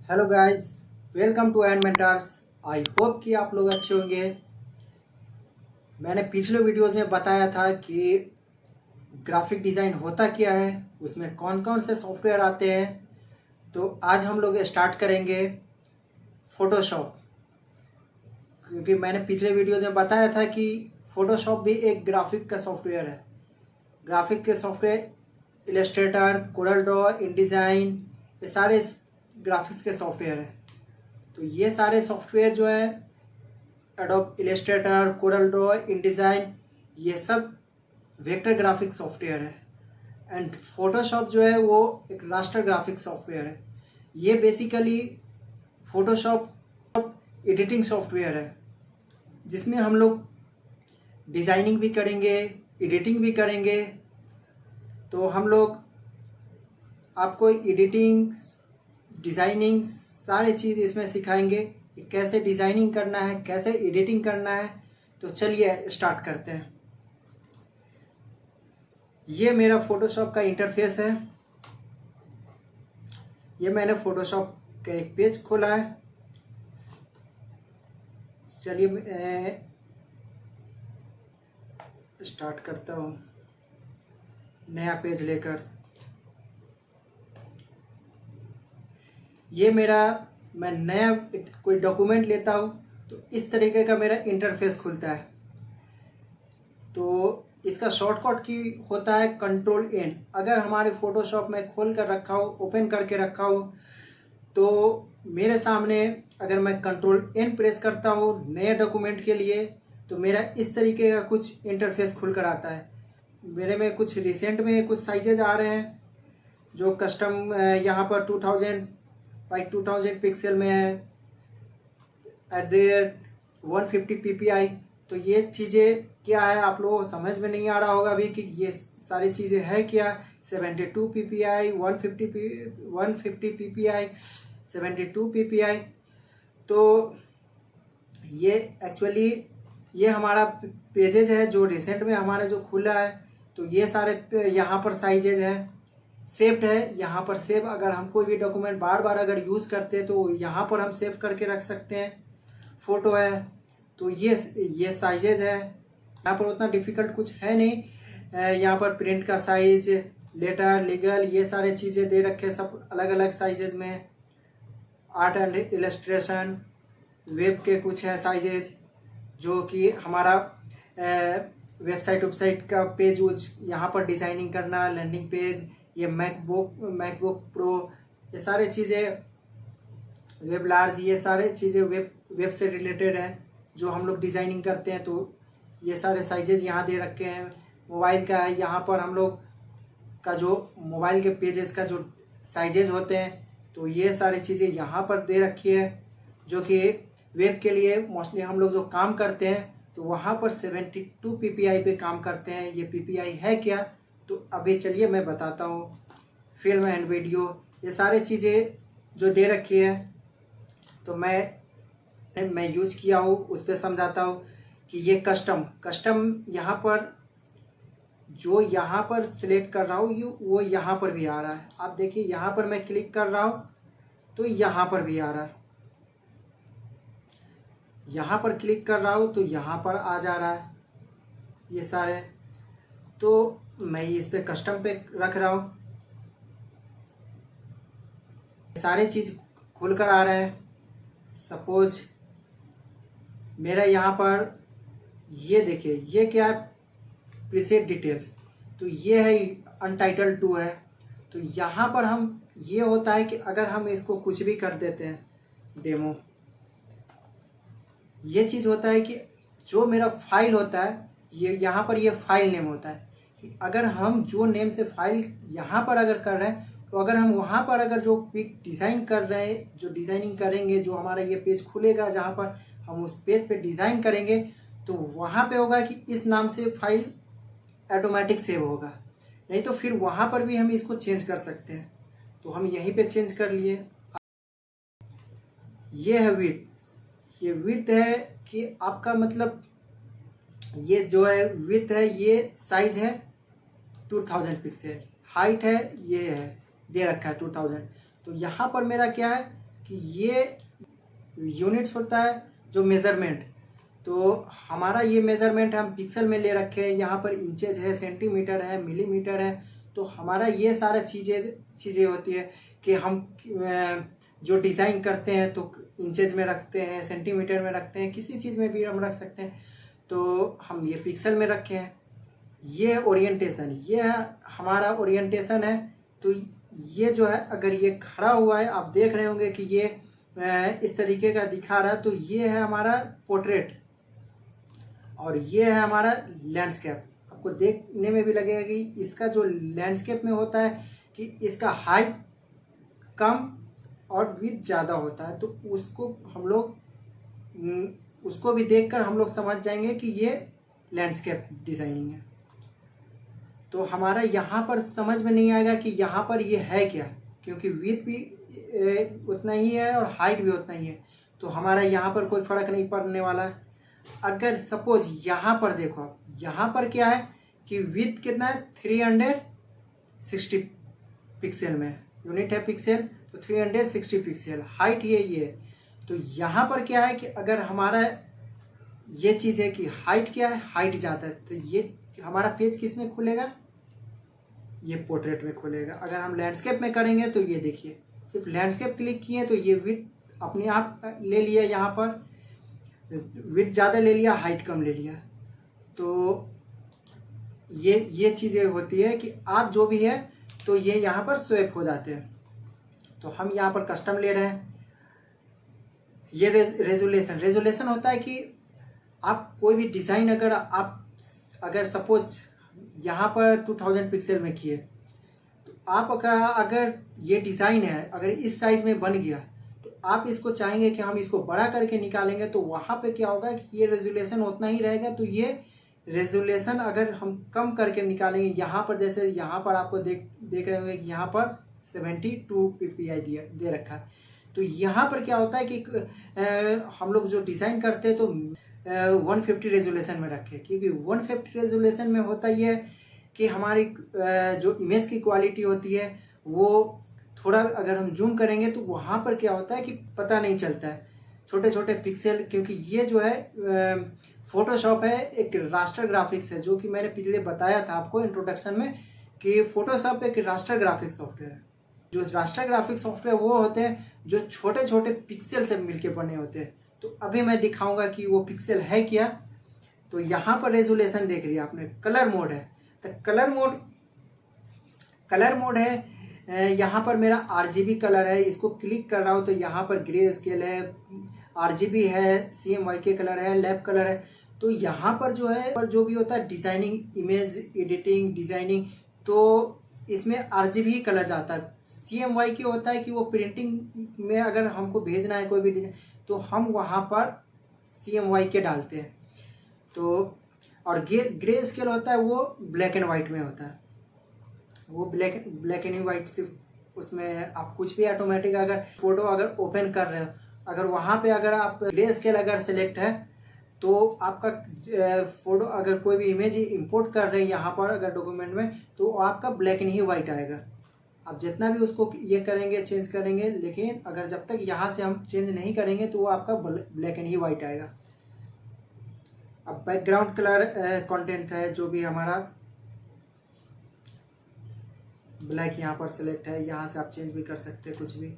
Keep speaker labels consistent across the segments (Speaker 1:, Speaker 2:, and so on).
Speaker 1: Hello guys, welcome to and mentors. I hope कि आप लोग अच्छे होंगे। मैंने पिछले वीडियोस में बताया था कि ग्राफिक डिज़ाइन होता क्या है, उसमें कौन कौन से सॉफ्टवेयर आते हैं। तो आज हम लोग स्टार्ट करेंगे फ़ोटोशॉप, क्योंकि मैंने पिछले वीडियोस में बताया था कि फ़ोटोशॉप भी एक ग्राफिक का सॉफ्टवेयर है। ग्राफिक के software Illustrator, Corel Draw, InDesign, ये सारे ग्राफिक्स के सॉफ्टवेयर हैं। तो ये सारे सॉफ्टवेयर जो है adobe Illustrator, Corel Draw, InDesign, ये सब वेक्टर ग्राफिक सॉफ्टवेयर है। एंड फोटोशॉप जो है वो एक रास्टर ग्राफिक सॉफ्टवेयर है। ये बेसिकली फोटोशॉप एडिटिंग सॉफ्टवेयर है, जिसमें हम लोग डिज़ाइनिंग भी करेंगे, एडिटिंग भी करेंगे। तो हम लोग आपको एडिटिंग, डिज़ाइनिंग सारी चीज़ इसमें सिखाएंगे कि कैसे डिज़ाइनिंग करना है, कैसे एडिटिंग करना है। तो चलिए स्टार्ट करते हैं। ये मेरा फ़ोटोशॉप का इंटरफेस है। ये मैंने फ़ोटोशॉप का एक पेज खोला है। चलिए स्टार्ट करता हूँ नया पेज लेकर। ये मेरा, मैं नया कोई डॉक्यूमेंट लेता हूँ तो इस तरीके का मेरा इंटरफेस खुलता है। तो इसका शॉर्टकट की होता है कंट्रोल एन। अगर हमारे फ़ोटोशॉप में खोल कर रखा हो, ओपन करके रखा हो, तो मेरे सामने अगर मैं कंट्रोल एन प्रेस करता हूँ नए डॉक्यूमेंट के लिए, तो मेरा इस तरीके का कुछ इंटरफेस खुल कर आता है। मेरे में कुछ रिसेंट में कुछ साइजेज आ रहे हैं जो कस्टम यहाँ पर 2000 बाई 2000 पिक्सल में है, @150 ppi। तो ये चीज़ें क्या है आप लोगों को समझ में नहीं आ रहा होगा अभी कि ये सारी चीज़ें है क्या। 72 ppi, 150 ppi, 72 ppi। तो ये एक्चुअली ये हमारा पेजेज है जो रिसेंट में हमारा जो खुला है। तो ये सारे यहाँ पर साइजेज हैं, सेव्ड है यहाँ पर। सेव, अगर हम कोई भी डॉक्यूमेंट बार बार अगर यूज़ करते हैं तो यहाँ पर हम सेव करके रख सकते हैं। फ़ोटो है तो ये साइजेज है। यहाँ पर उतना डिफ़िकल्ट कुछ है नहीं। यहाँ पर प्रिंट का साइज, लेटर, लीगल, ये सारे चीज़ें दे रखे सब अलग अलग साइजेज में। आर्ट एंड इलस्ट्रेशन, वेब के कुछ है साइजेज, जो कि हमारा वेबसाइट का पेज यहाँ पर डिज़ाइनिंग करना, लैंडिंग पेज, ये मैकबुक प्रो, ये सारे चीज़ें, वेब लार्ज, ये सारे चीज़ें वेब से रिलेटेड है जो हम लोग डिज़ाइनिंग करते हैं। तो ये सारे साइजेज यहाँ दे रखे हैं। मोबाइल का है, यहाँ पर हम लोग का जो मोबाइल के पेजेस का जो साइजेज होते हैं, तो ये सारी चीज़ें यहाँ पर दे रखी है। जो कि वेब के लिए मोस्टली हम लोग जो काम करते हैं तो वहाँ पर 72 ppi पे काम करते हैं। ये ppi है क्या, तो अभी चलिए मैं बताता हूँ। फिल्म एंड वीडियो, ये सारी चीज़ें जो दे रखी है तो मैं यूज किया हूँ, उस पर समझाता हूँ कि ये कस्टम यहाँ पर जो यहाँ पर सिलेक्ट कर रहा हूँ वो यहाँ पर भी आ रहा है। आप देखिए यहाँ पर मैं क्लिक कर रहा हूँ तो यहाँ पर भी आ रहा है। यहाँ पर क्लिक कर रहा हूँ तो यहाँ पर आ जा रहा है ये सारे। तो मैं इस पे कस्टम पे रख रहा हूँ, सारे चीज़ खुल कर आ रहे हैं। सपोज मेरा यहाँ पर ये देखिए, ये क्या है, प्रीसेट डिटेल्स। तो ये है अनटाइटल्ड 2 है। तो यहाँ पर हम, ये होता है कि अगर हम इसको कुछ भी कर देते हैं डेमो, ये चीज़ होता है कि जो मेरा फाइल होता है ये यहाँ पर ये फाइल नेम होता है कि अगर हम जो नेम से फाइल यहाँ पर अगर कर रहे हैं, तो अगर हम वहाँ पर अगर जो पिक डिज़ाइन कर रहे हैं, जो डिज़ाइनिंग करेंगे, जो हमारा ये पेज खुलेगा जहाँ पर हम उस पेज पे डिज़ाइन करेंगे, तो वहाँ पे होगा कि इस नाम से फाइल ऑटोमेटिक सेव होगा। नहीं तो फिर वहाँ पर भी हम इसको चेंज कर सकते हैं। तो हम यहीं पे चेंज कर लिए। ये है विड्थ। ये विड्थ है कि आपका मतलब ये जो है विड्थ है, ये साइज है 2000 पिक्सल, हाइट है ये है दे रखा है 2000। तो यहाँ पर मेरा क्या है कि ये यूनिट्स होता है जो मेज़रमेंट, तो हमारा ये मेज़रमेंट हम पिक्सल में ले रखे हैं, यहाँ पर इंचेज है, सेंटीमीटर है, मिलीमीटर है। तो हमारा ये सारा चीज़ें होती है कि हम जो डिज़ाइन करते हैं तो इंचेज में रखते हैं, सेंटीमीटर में रखते हैं, किसी चीज़ में भी हम रख सकते हैं। तो हम ये पिक्सल में रखे हैं। ये ओरिएंटेशन, ये हमारा ओरिएंटेशन है। तो ये जो है अगर ये खड़ा हुआ है, आप देख रहे होंगे कि ये इस तरीके का दिखा रहा है, तो ये है हमारा पोर्ट्रेट और ये है हमारा लैंडस्केप। आपको देखने में भी लगेगा कि इसका जो लैंडस्केप में होता है कि इसका हाइट कम और विड्थ ज़्यादा होता है, तो उसको हम लोग उसको भी देखकर हम लोग समझ जाएंगे कि ये लैंडस्केप डिज़ाइनिंग है। तो हमारा यहाँ पर समझ में नहीं आएगा कि यहाँ पर ये है क्या, क्योंकि विड्थ भी उतना ही है और हाइट भी उतना ही है, तो हमारा यहाँ पर कोई फ़र्क नहीं पड़ने वाला है। अगर सपोज यहाँ पर देखो आप, यहाँ पर क्या है कि विड्थ कितना है, 360 पिक्सल में यूनिट है पिक्सल, तो 360 पिक्सल। हाइट ये है, तो यहाँ पर क्या है कि अगर हमारा ये चीज़ है कि हाइट क्या है, हाइट ज़्यादा है, तो ये हमारा पेज किस में खुलेगा, ये पोर्ट्रेट में खुलेगा। अगर हम लैंडस्केप में करेंगे तो ये देखिए, सिर्फ लैंडस्केप क्लिक किए तो ये विड्थ अपने आप ले लिया, यहाँ पर विड्थ ज़्यादा ले लिया, हाइट कम ले लिया। तो ये चीज़ें होती है कि आप जो भी है तो ये यहाँ पर स्वैप हो जाते हैं। तो हम यहाँ पर कस्टम ले रहे हैं। ये रेजुलेशन होता है कि आप कोई भी डिज़ाइन अगर सपोज यहाँ पर 2000 पिक्सल में किए, तो आपका अगर ये डिज़ाइन है, अगर इस साइज़ में बन गया, तो आप इसको चाहेंगे कि हम इसको बड़ा करके निकालेंगे, तो वहाँ पे क्या होगा कि ये रेजुलेशन उतना ही रहेगा। तो ये रेजुलेशन अगर हम कम करके निकालेंगे, यहाँ पर जैसे यहाँ पर आपको देख रहे होंगे कि यहाँ पर 72 ppi दे रखा है। तो यहाँ पर क्या होता है कि हम लोग जो डिज़ाइन करते हैं तो 150 रेजुलेशन में रखें, क्योंकि 150 रेजुलेशन में होता ये है कि हमारी जो इमेज की क्वालिटी होती है वो थोड़ा अगर हम जूम करेंगे तो वहाँ पर क्या होता है कि पता नहीं चलता है, छोटे छोटे पिक्सल। क्योंकि ये जो है फोटोशॉप है, एक रास्टर ग्राफिक्स है, जो कि मैंने पिछले बताया था आपको इंट्रोडक्शन में कि फोटोशॉप एक रास्टर ग्राफिक्स सॉफ्टवेयर है। जो रास्टर ग्राफिक्स सॉफ्टवेयर वो होते हैं जो छोटे छोटे पिक्सल से मिलके बने होते हैं। तो अभी मैं दिखाऊंगा कि वो पिक्सल है क्या। तो यहाँ पर रेजुलेशन देख लिया आपने। कलर मोड है, तो कलर मोड है, यहाँ पर मेरा RGB कलर है। इसको क्लिक कर रहा हूँ तो यहाँ पर ग्रे स्केल है, RGB है, CMYK कलर है, लैब कलर है। तो यहाँ पर जो है पर जो भी होता है डिज़ाइनिंग, इमेज एडिटिंग, डिज़ाइनिंग, तो इसमें RGB कलर जाता है। CMYK होता है कि वो प्रिंटिंग में अगर हमको भेजना है कोई भी डिज़ाइन, तो हम वहाँ पर CMYK डालते हैं। तो और ग्रे स्केल होता है वो ब्लैक एंड वाइट में होता है। वो ब्लैक एंड वाइट सिर्फ उसमें आप कुछ भी ऑटोमेटिक अगर फोटो अगर ओपन कर रहे हो, अगर वहाँ पे अगर आप ग्रे स्केल अगर सेलेक्ट है तो आपका फोटो अगर कोई भी इमेज इंपोर्ट कर रहे हैं यहाँ पर अगर डॉक्यूमेंट में, तो आपका ब्लैक एंड ही वाइट आएगा। आप जितना भी उसको ये करेंगे चेंज करेंगे, लेकिन अगर जब तक यहाँ से हम चेंज नहीं करेंगे तो वो आपका ब्लैक एंड ही वाइट आएगा। अब बैकग्राउंड कलर कंटेंट है जो भी हमारा ब्लैक यहाँ पर सिलेक्ट है, यहाँ से आप चेंज भी कर सकते हैं कुछ भी।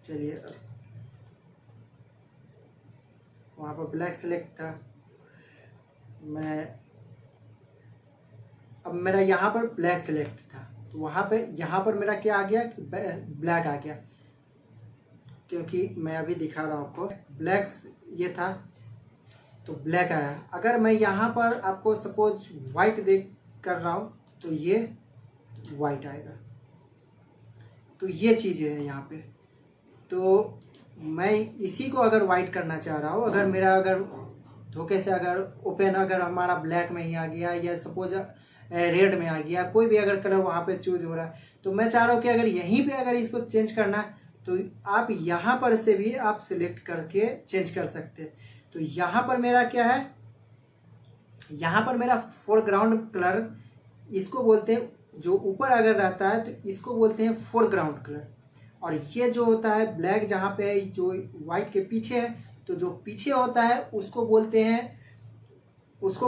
Speaker 1: चलिए, वहाँ पर ब्लैक सिलेक्ट था, अब मेरा यहाँ पर ब्लैक सिलेक्ट था, तो वहाँ पे यहाँ पर मेरा क्या आ गया, ब्लैक आ गया। क्योंकि मैं अभी दिखा रहा हूँ आपको, ब्लैक ये था तो ब्लैक आया। अगर मैं यहाँ पर आपको सपोज वाइट कर रहा हूँ तो ये वाइट आएगा। तो ये चीज़ें हैं यहाँ पे। तो मैं इसी को अगर वाइट करना चाह रहा हूँ, अगर मेरा अगर धोखे से अगर ओपन अगर हमारा ब्लैक में ही आ गया या सपोज रेड में आ गया, कोई भी अगर कलर वहाँ पे चूज हो रहा है, तो मैं चाह रहा हूँ कि अगर यहीं पे अगर इसको चेंज करना है तो आप यहाँ पर से भी आप सिलेक्ट करके चेंज कर सकते हैं। तो यहाँ पर मेरा क्या है, यहाँ पर मेरा फोरग्राउंड कलर, इसको बोलते हैं, जो ऊपर अगर रहता है तो इसको बोलते हैं फोरग्राउंड कलर। और ये जो होता है ब्लैक जहाँ पे जो वाइट के पीछे है, तो जो पीछे होता है उसको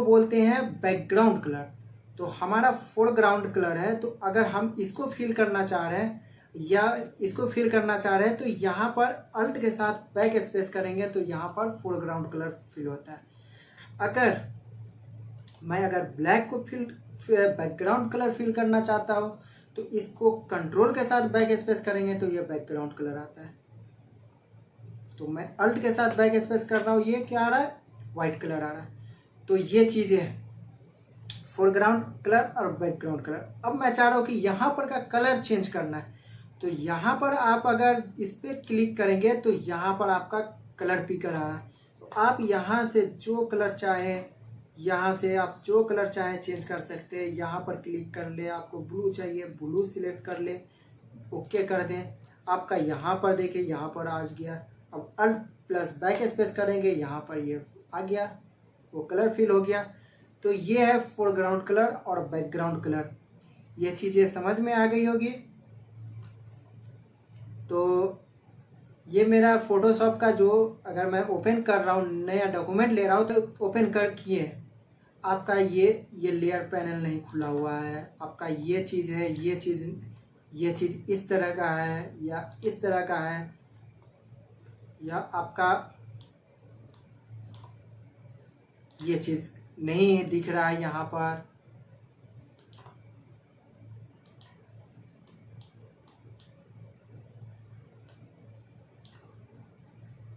Speaker 1: बोलते हैं बैकग्राउंड कलर। तो हमारा फोरग्राउंड कलर है। तो अगर हम इसको फिल करना चाह रहे हैं तो यहाँ पर अल्ट के साथ बैक स्पेस करेंगे तो यहाँ पर फोरग्राउंड कलर फिल होता है। अगर ब्लैक को बैकग्राउंड कलर फिल करना चाहता हूँ तो इसको कंट्रोल के साथ बैक स्पेस करेंगे तो ये बैकग्राउंड कलर आता है। तो मैं अल्ट के साथ बैक स्पेस कर रहा हूँ, ये क्या आ रहा है, वाइट कलर आ रहा है। तो ये चीज़ें हैं फोरग्राउंड कलर और बैकग्राउंड कलर। अब मैं चाह रहा हूँ कि यहाँ पर का कलर चेंज करना है, तो यहाँ पर आप अगर इस पर क्लिक करेंगे तो यहाँ पर आपका कलर पिकर आ रहा है। तो आप यहाँ से जो कलर चाहे चेंज कर सकते हैं। यहाँ पर क्लिक कर ले, आपको ब्लू चाहिए ब्लू सिलेक्ट कर ले, ओके कर दें। आपका यहाँ पर देखिए यहाँ पर आ गया। अब अल्ट प्लस बैक स्पेस करेंगे, यहाँ पर ये आ गया, वो कलर फिल हो गया। तो ये है फोरग्राउंड कलर और बैकग्राउंड कलर। ये चीज़ें समझ में आ गई होगी। तो ये मेरा फोटोशॉप का जो अगर मैं ओपन कर रहा हूँ, नया डॉक्यूमेंट ले रहा हूँ तो ओपन कर किए आपका ये लेयर पैनल नहीं खुला हुआ है। आपका ये चीज़ है, ये चीज़ इस तरह का है या इस तरह का है, या आपका ये चीज़ नहीं दिख रहा है यहाँ पर।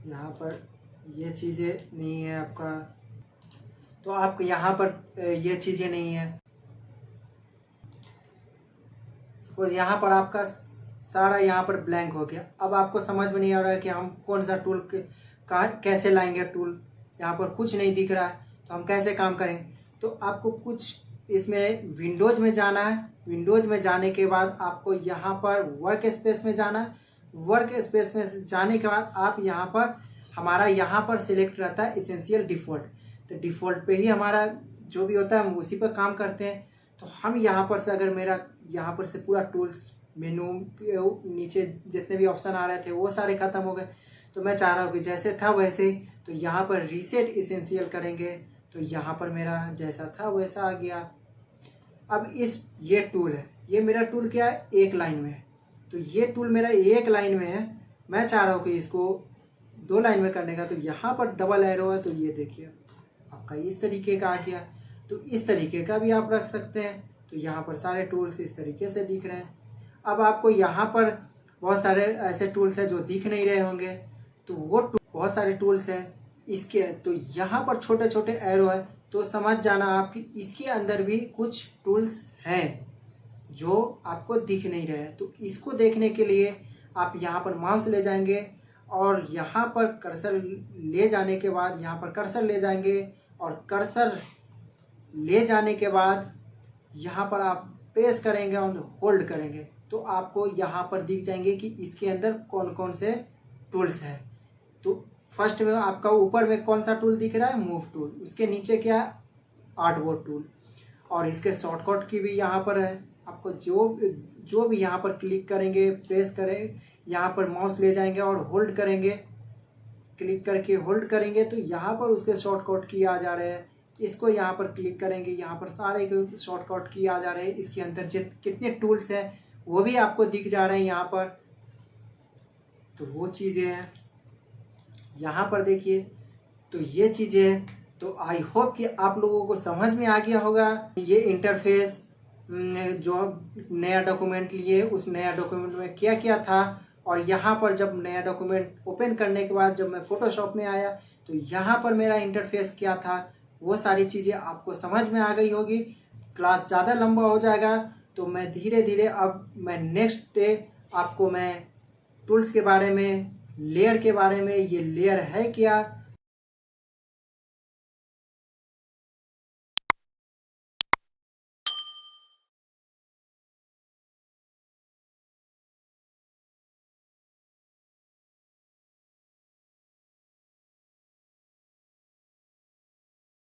Speaker 1: यहाँ पर ये चीज़ें नहीं है आपका, तो आपको यहाँ पर ये चीज़ें नहीं है। सपोज यहाँ पर आपका सारा यहाँ पर ब्लैंक हो गया। अब आपको समझ में नहीं आ रहा है कि हम कौन सा टूल कैसे लाएंगे। टूल यहाँ पर कुछ नहीं दिख रहा है तो हम कैसे काम करें। तो आपको कुछ इसमें विंडोज़ में जाना है। विंडोज़ में जाने के बाद आपको यहाँ पर वर्क स्पेस में जाना है। वर्क स्पेस में जाने के बाद आप यहाँ पर हमारा यहाँ पर सिलेक्ट रहता है इसेंशियल डिफ़ॉल्ट। तो डिफ़ॉल्ट पे ही हमारा जो भी होता है हम उसी पर काम करते हैं। तो हम यहाँ पर से अगर मेरा यहाँ पर से पूरा टूल्स मेनू के नीचे जितने भी ऑप्शन आ रहे थे वो सारे ख़त्म हो गए। तो मैं चाह रहा हूँ कि जैसे था वैसे, तो यहाँ पर रीसेट इसेंशियल करेंगे तो यहाँ पर मेरा जैसा था वैसा आ गया। अब ये टूल है, ये मेरा टूल क्या है, एक लाइन में है। तो ये टूल मेरा एक लाइन में है। मैं चाह रहा हूँ कि इसको 2 लाइन में करने का, तो यहाँ पर डबल एरो है। तो ये देखिए आपका इस तरीके का आ गया। तो इस तरीके का भी आप रख सकते हैं। तो यहाँ पर सारे टूल्स इस तरीके से दिख रहे हैं। अब आपको यहाँ पर बहुत सारे ऐसे टूल्स हैं जो दिख नहीं रहे होंगे, तो वो बहुत सारे टूल्स हैं इसके। तो यहाँ पर छोटे छोटे एरो है, तो समझ जाना आप कि इसके अंदर भी कुछ टूल्स हैं जो आपको दिख नहीं रहे। तो इसको देखने के लिए आप यहाँ पर माउस ले जाएंगे और यहाँ पर कर्सर ले जाने के बाद यहाँ पर कर्सर ले जाएंगे, और कर्सर ले जाने के बाद यहाँ पर आप प्रेस करेंगे और होल्ड करेंगे तो आपको यहाँ पर दिख जाएंगे कि इसके अंदर कौन कौन से टूल्स हैं। तो फर्स्ट में आपका ऊपर में कौन सा टूल दिख रहा है, मूव टूल। उसके नीचे क्या है, आर्टबोर्ड टूल। और इसके शॉर्टकट की भी यहाँ पर है। आपको जो भी यहाँ पर क्लिक करेंगे, प्रेस करें, यहाँ पर माउस ले जाएंगे और होल्ड करेंगे, क्लिक करके होल्ड करेंगे तो यहाँ पर उसके शॉर्टकट की आ जा रहे हैं। इसको यहाँ पर क्लिक करेंगे, यहाँ पर सारे के शॉर्टकट की आ जा रहे हैं। इसके अंदर कितने टूल्स हैं वो भी आपको दिख जा रहे हैं यहाँ पर। तो वो चीज़ें हैं यहाँ पर देखिए। तो ये चीज़ें हैं। तो आई होप कि आप लोगों को समझ में आ गया होगा। ये इंटरफेस जो नया डॉक्यूमेंट लिए उस नया डॉक्यूमेंट में क्या क्या था, और यहाँ पर जब नया डॉक्यूमेंट ओपन करने के बाद जब मैं फ़ोटोशॉप में आया तो यहाँ पर मेरा इंटरफेस क्या था, वो सारी चीज़ें आपको समझ में आ गई होगी। क्लास ज़्यादा लंबा हो जाएगा तो मैं धीरे धीरे अब मैं नेक्स्ट डे आपको मैं टूल्स के बारे में, लेयर के बारे में, ये लेयर है क्या,